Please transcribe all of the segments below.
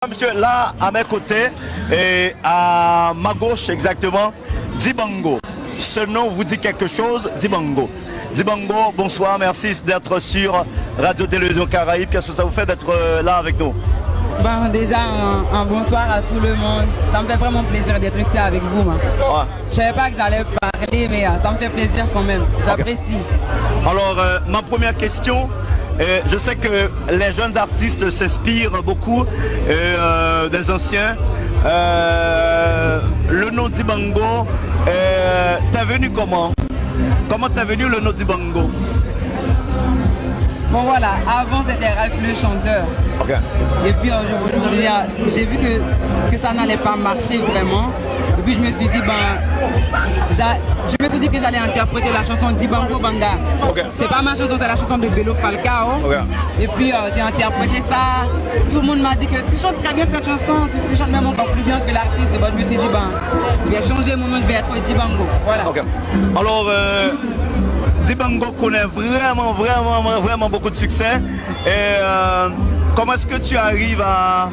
Monsieur, là, à mes côtés, et à ma gauche exactement, Dibango. Ce nom vous dit quelque chose, Dibango. Dibango, bonsoir, merci d'être sur Radio-Télévision Caraïbe. Qu'est-ce que ça vous fait d'être là avec nous? Bon, déjà, un bonsoir à tout le monde. Ça me fait vraiment plaisir d'être ici avec vous. Ouais. Je ne savais pas que j'allais parler, mais ça me fait plaisir quand même. J'apprécie. Okay. Alors, ma première question, je sais que les jeunes artistes s'inspirent beaucoup des anciens. Le nom Dibango, t'es venu comment? Comment t'es venu le nom Dibango? Bon voilà, avant c'était Ralph le chanteur. Okay. Et puis j'ai vu que ça n'allait pas marcher vraiment. Et puis je me suis dit, que j'allais interpréter la chanson Dibango Banga. Okay. C'est pas ma chanson, c'est la chanson de Bello Falcao. Okay. Et puis j'ai interprété ça. Tout le monde m'a dit que tu chantes très bien cette chanson, tu chantes même encore plus bien que l'artiste. Et je me suis dit, je vais changer mon nom, je vais être Dibango. Voilà. Okay. Alors, Dibango connaît vraiment beaucoup de succès. Et comment est-ce que tu arrives à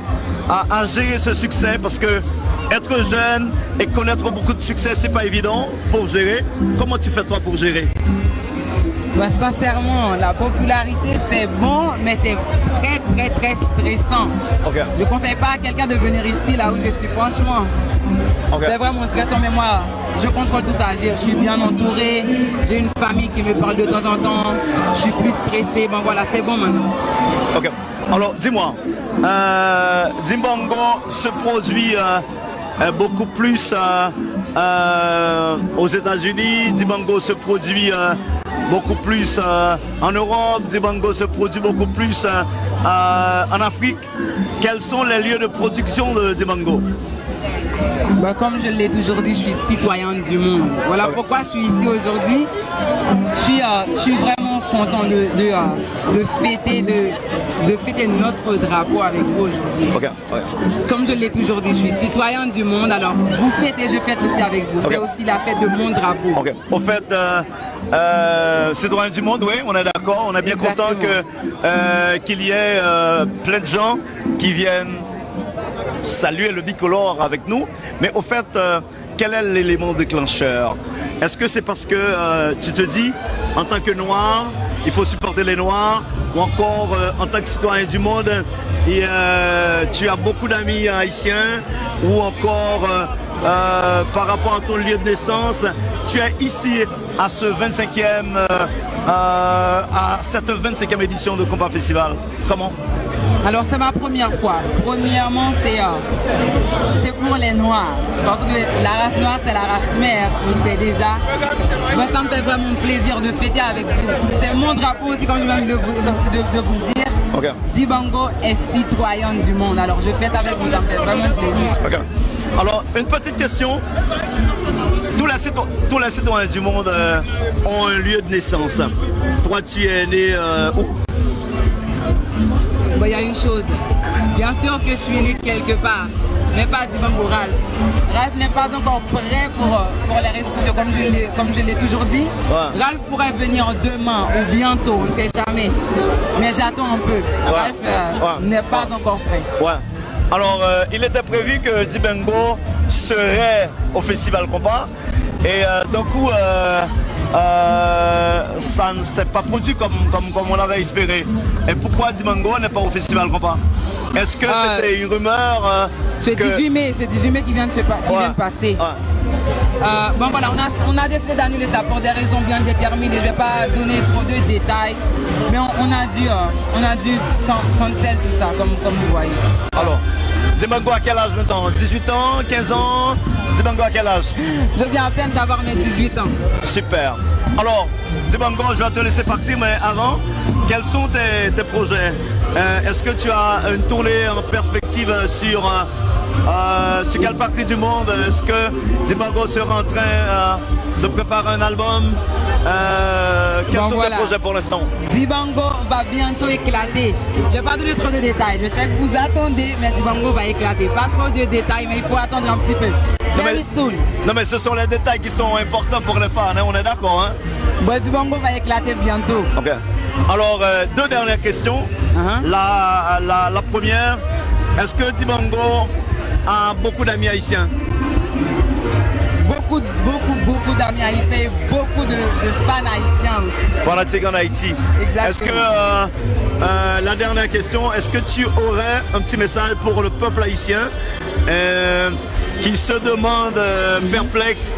gérer ce succès? Parce que être jeune et connaître beaucoup de succès, c'est pas évident pour gérer. Comment tu fais toi pour gérer? Sincèrement, la popularité c'est bon, mais c'est très stressant. Okay. Je ne conseille pas à quelqu'un de venir ici là où je suis, franchement. Okay. C'est vraiment stressant, mais moi, je contrôle tout ça. Je suis bien entouré, j'ai une famille qui me parle de temps en temps, je suis plus stressé. Bon voilà, c'est bon maintenant. Ok. Alors dis-moi, Dibango se produit beaucoup plus aux États-Unis, Dibango se produit beaucoup plus en Europe, Dibango se produit beaucoup plus en Afrique. Quels sont les lieux de production de Dibango? Comme je l'ai toujours dit, je suis citoyen du monde. Voilà pourquoi je suis ici aujourd'hui. Je suis vraiment content de fêter notre drapeau avec vous aujourd'hui. Okay. Comme je l'ai toujours dit, je suis citoyen du monde. Alors vous fêtez, je fête aussi avec vous. C'est aussi la fête de mon drapeau. Okay. Au fait, citoyen du monde, oui, on est d'accord. On est bien content qu'il y ait plein de gens qui viennent saluer le bicolore avec nous. Mais au fait, quel est l'élément déclencheur? Est-ce que c'est parce que tu te dis, en tant que noir, il faut supporter les noirs, ou encore en tant que citoyen du monde, tu as beaucoup d'amis haïtiens, ou encore par rapport à ton lieu de naissance, tu es ici à ce 25e, à cette 25e édition de Compas Festival. Comment? Alors c'est ma première fois. Premièrement, c'est pour les Noirs. Parce que la race noire, c'est la race mère, on sait déjà. Moi, ça me fait vraiment plaisir de fêter avec vous. C'est mon drapeau aussi, comme je viens de vous dire. Okay. Dibango est citoyen du monde. Alors je fête avec vous, ça me fait vraiment plaisir. Okay. Alors, une petite question. Tous les citoyens du monde ont un lieu de naissance. Toi, tu es né où? Il y a une chose, bien sûr que je suis né quelque part, mais pas Dibango Ralph. Ralph n'est pas encore prêt pour les réseaux sociaux, comme je l'ai toujours dit. Ouais. Ralph pourrait venir demain ou bientôt, on ne sait jamais. Mais j'attends un peu. Ralph n'est pas encore prêt. Ouais. Alors, il était prévu que Dibango serait au Festival Compas. Et d'un coup, ça ne s'est pas produit comme on avait espéré. Et pourquoi Dibango n'est pas au Festival Compas? Est-ce que c'était une rumeur? C'est 18 mai qui vient de passer. Bon voilà, on a décidé d'annuler ça pour des raisons bien déterminées. Je ne vais pas donner trop de détails, mais on a dû cancel tout ça, comme vous voyez. Alors, Dibango à quel âge maintenant? 18 ans, 15 ans? Dibango à quel âge? Je viens à peine d'avoir mes 18 ans. Super. Alors, Dibango, je vais te laisser partir, mais avant, quels sont tes projets? Est-ce que tu as une tournée en perspective sur quelle partie du monde? Est-ce que Dibango sera en train de préparer un album? Quels sont tes projets pour l'instant? Dibango va bientôt éclater. Je ne vais pas donner trop de détails. Je sais que vous attendez, mais Dibango va éclater. Pas trop de détails, mais il faut attendre un petit peu. Non mais ce sont les détails qui sont importants pour les fans, hein, on est d'accord, hein? Dibango va éclater bientôt. Ok. Alors, deux dernières questions. La première, Est-ce que Dibango a beaucoup d'amis haïtiens? Beaucoup d'amis haïtiens et beaucoup de fans haïtiens aussi. Fanatiques en Haïti. Exactement. Est-ce que, la dernière question, est-ce que tu aurais un petit message pour le peuple haïtien qui se demande perplexe,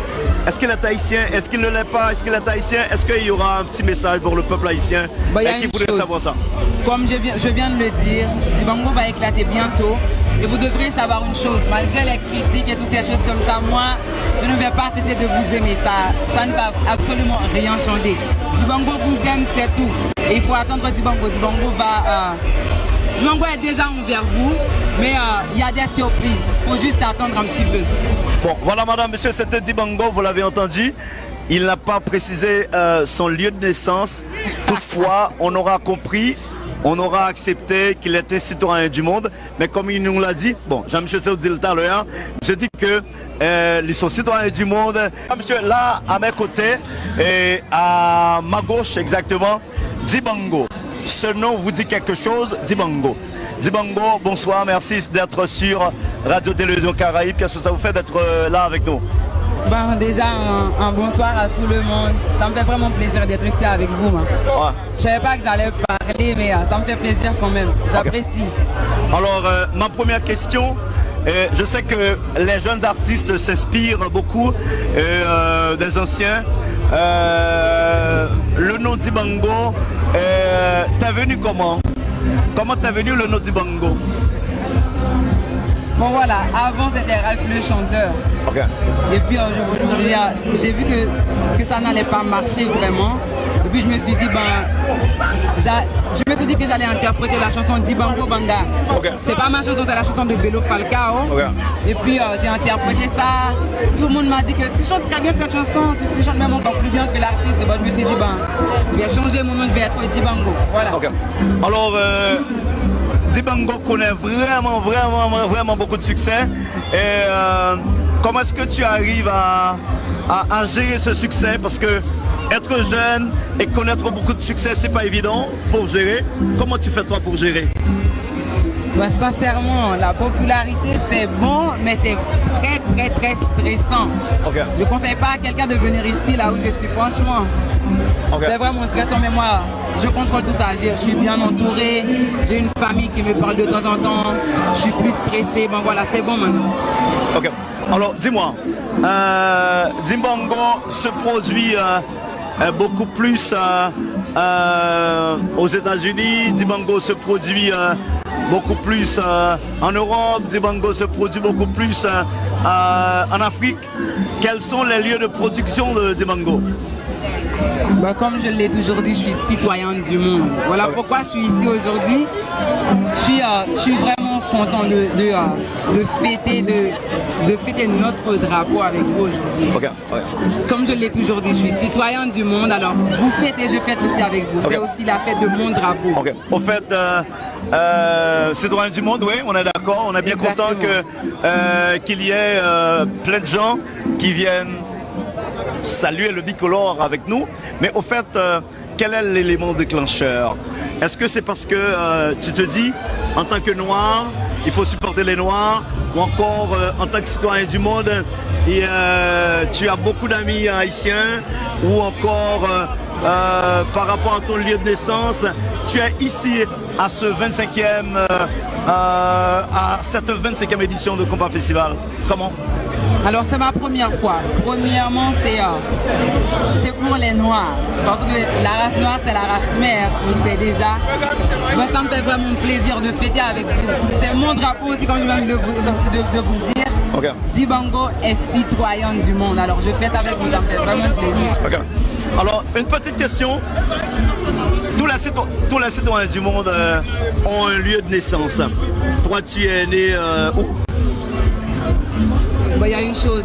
est-ce qu'il est haïtien, est-ce qu'il ne l'est pas, est-ce qu'il est haïtien, est-ce qu'il y aura un petit message pour le peuple haïtien qui voudrait savoir ça? Comme je viens de le dire, Dibango va éclater bientôt. Et vous devrez savoir une chose, malgré les critiques et toutes ces choses comme ça, moi, je ne vais pas cesser de vous aimer. Ça ne va absolument rien changer. Dibango vous aime, c'est tout. Et il faut attendre Dibango. Dibango est déjà envers vous, mais il y a des surprises. Il faut juste attendre un petit peu. Bon, voilà madame, monsieur, c'était Dibango, vous l'avez entendu. Il n'a pas précisé son lieu de naissance. Toutefois, on aura compris, on aura accepté qu'il était citoyen du monde. Mais comme il nous l'a dit, bon, Jean-Michel Théo dit tout à l'heure, je dis que ils sont citoyens du monde. Monsieur, là, à mes côtés, et à ma gauche exactement, Dibango. Ce nom vous dit quelque chose, Dibango. Dibango, bonsoir, merci d'être sur Radio-Télévision Caraïbe. Qu'est-ce que ça vous fait d'être là avec nous? Bon, déjà, un bonsoir à tout le monde. Ça me fait vraiment plaisir d'être ici avec vous. Ouais. Je ne savais pas que j'allais parler, mais ça me fait plaisir quand même. J'apprécie. Okay. Alors, ma première question, je sais que les jeunes artistes s'inspirent beaucoup des anciens. Le nom Dibango, t'es venu comment? Comment t'es venu le nom Dibango? Bon voilà, avant c'était Ralph le chanteur. Okay. Et puis j'ai vu que ça n'allait pas marcher vraiment. Et puis je me suis dit, que j'allais interpréter la chanson Dibango Banga. Okay. C'est pas ma chanson, c'est la chanson de Bello Falcao. Okay. Et puis j'ai interprété ça. Tout le monde m'a dit que tu chantes très bien cette chanson, tu chantes même encore plus bien que l'artiste. Je me suis dit, je vais changer mon nom, je vais être Dibango. Voilà. Okay. Alors, Dibango connaît vraiment beaucoup de succès. Et comment est-ce que tu arrives à gérer ce succès? Parce que être jeune et connaître beaucoup de succès, c'est pas évident pour gérer. Comment tu fais toi pour gérer? Sincèrement, la popularité c'est bon, mais c'est très stressant. Okay. Je ne conseille pas à quelqu'un de venir ici là où je suis, franchement. Okay. C'est vraiment stressant, mais moi, je contrôle tout ça. Je suis bien entouré, j'ai une famille qui me parle de temps en temps, je suis plus stressé. Bon voilà, c'est bon maintenant. Ok. Alors dis-moi, Dibango se produit beaucoup plus aux États-Unis, Dibango se produit beaucoup plus en Europe, Dibango se produit beaucoup plus en Afrique. Quels sont les lieux de production de Dibango? Comme je l'ai toujours dit, je suis citoyen du monde. Voilà pourquoi je suis ici aujourd'hui. Je suis vraiment content de fêter notre drapeau avec vous aujourd'hui. Okay. Comme je l'ai toujours dit, je suis citoyen du monde. Alors vous fêtez, je fête aussi avec vous. C'est aussi la fête de mon drapeau. Okay. Au fait, citoyen du monde, oui, on est d'accord. On est bien content qu'il y ait plein de gens qui viennent saluer le bicolore avec nous. Mais au fait, quel est l'élément déclencheur? Est-ce que c'est parce que tu te dis, en tant que noir, il faut supporter les noirs, ou encore en tant que citoyen du monde, tu as beaucoup d'amis haïtiens, ou encore par rapport à ton lieu de naissance, tu es ici à ce 25e, à cette 25e édition de Compas Festival. Comment? Alors c'est ma première fois. Premièrement, c'est pour les Noirs. Parce que la race noire, c'est la race mère, on sait déjà. Mais ça me fait vraiment plaisir de fêter avec vous. C'est mon drapeau aussi, comme je viens de vous dire. Okay. Dibango est citoyen du monde. Alors je fête avec vous, ça me fait vraiment plaisir. Okay. Alors, une petite question. Tous les citoyens du monde ont un lieu de naissance. Toi, tu es né où? Il y a une chose,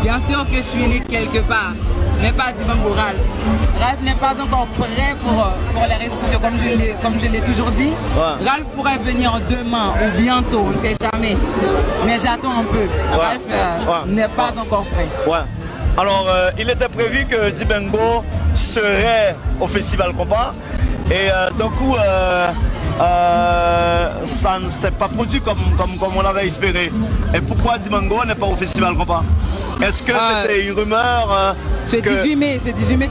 bien sûr que je suis né quelque part, mais pas Dibango Ralph. Ralph n'est pas encore prêt pour les réseaux sociaux, comme je l'ai toujours dit. Ouais. Ralph pourrait venir demain ou bientôt, on ne sait jamais. Mais j'attends un peu. Ralph n'est pas encore prêt. Ouais. Alors, il était prévu que Dibango serait au Festival Compas. Et d'un coup, ça ne s'est pas produit comme on l'avait espéré. Et pourquoi Dibango n'est pas au festival Compas? Est-ce que c'était une rumeur C'est 18 mai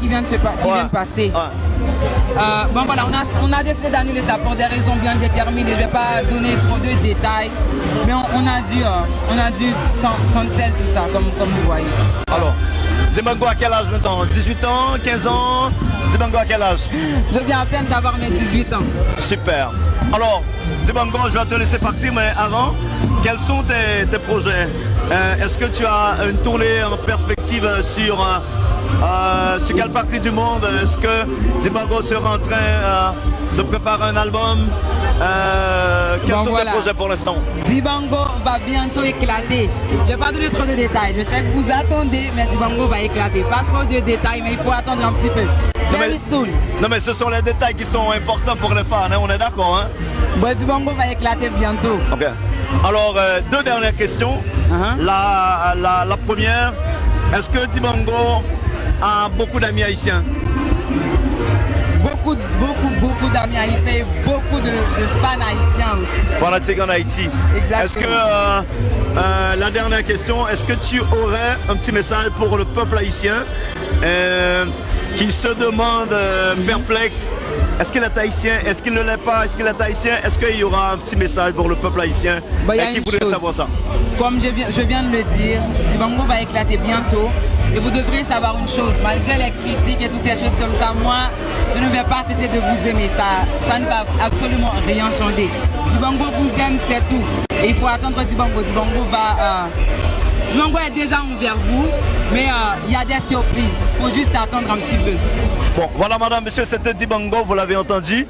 qui vient de passer. Bon voilà, on a décidé d'annuler ça pour des raisons bien déterminées. Je ne vais pas donner trop de détails, mais on a dû cancel tout ça, comme vous voyez. Alors, Dibango à quel âge maintenant? 18 ans, 15 ans? Dibango à quel âge? Je viens à peine d'avoir mes 18 ans. Super. Alors, Dibango, je vais te laisser partir, mais avant, quels sont tes projets? Est-ce que tu as une tournée en perspective sur quelle partie du monde? Est-ce que Dibango sera en train de préparer un album? Quels sont tes projets pour l'instant? Dibango va bientôt éclater. Je ne vais pas donner trop de détails. Je sais que vous attendez, mais Dibango va éclater. Pas trop de détails, mais il faut attendre un petit peu. Very soon. Non mais ce sont les détails qui sont importants pour les fans, hein? On est d'accord, hein? Bon, Dibango va éclater bientôt. Ok. Alors, deux dernières questions. La première, est-ce que Dibango a beaucoup d'amis haïtiens? Beaucoup d'amis haïtiens et beaucoup de fans haïtiens aussi. Fanatiques en Haïti. Exactement. Est-ce que, la dernière question, est-ce que tu aurais un petit message pour le peuple haïtien qui se demande perplexe, est-ce qu'il est haïtien, est-ce qu'il ne l'est pas, est-ce qu'il est haïtien? Est-ce qu'il y aura un petit message pour le peuple haïtien qui voudrait savoir ça? Comme je viens de le dire, Dibango va éclater bientôt. Et vous devrez savoir une chose, malgré les critiques et toutes ces choses comme ça, moi, je ne vais pas cesser de vous aimer. Ça ne va absolument rien changer. Dibango vous aime, c'est tout. Et il faut attendre Dibango. Dibango est déjà envers vous, mais il y a des surprises. Il faut juste attendre un petit peu. Bon, voilà madame, monsieur, c'était Dibango, vous l'avez entendu.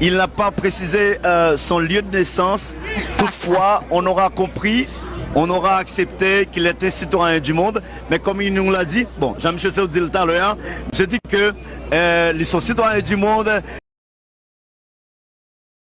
Il n'a pas précisé son lieu de naissance. Toutefois, on aura compris, on aura accepté qu'il était citoyen du monde. Mais comme il nous l'a dit, bon, Jean-Michel Seo dit tout à l'heure, je dis que ils sont citoyens du monde